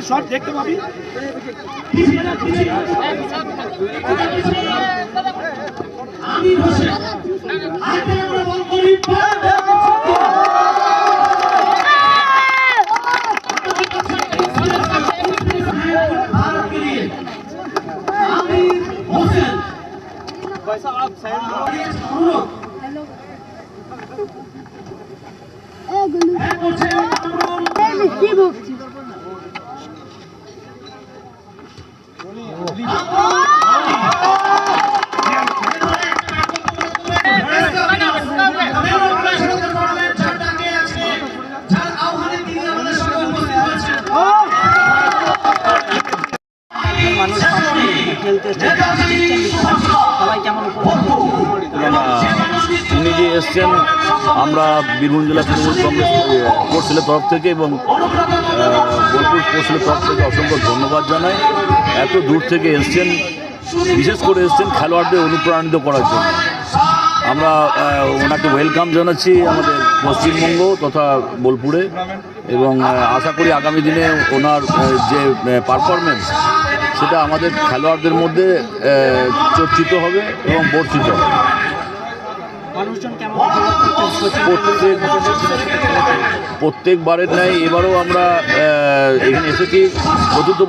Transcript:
Shot দেখতে পাবি তিনি যে এসছেন আমরা বীরভূম জেলা তৃণমূল কংগ্রেস কোর্সেলের তরফ থেকে এবং বোলপুর কোর্সেলের তরফ থেকে অসংখ্য ধন্যবাদ জানাই। এত দূর থেকে এসছেন, বিশেষ করে এসছেন খেলোয়াড়দের অনুপ্রাণিত করার জন্য। আমরা ওনাকে ওয়েলকাম জানাচ্ছি আমাদের পশ্চিমবঙ্গ তথা বোলপুরে, এবং আশা করি আগামী দিনে ওনার যে পারফরমেন্স সেটা আমাদের খেলোয়াড়দের মধ্যে চর্চিত হবে এবং বর্ধিত হবে। প্রত্যেকবারের ন্যায় এবারও আমরা এখানে এসেছি চতুর্থ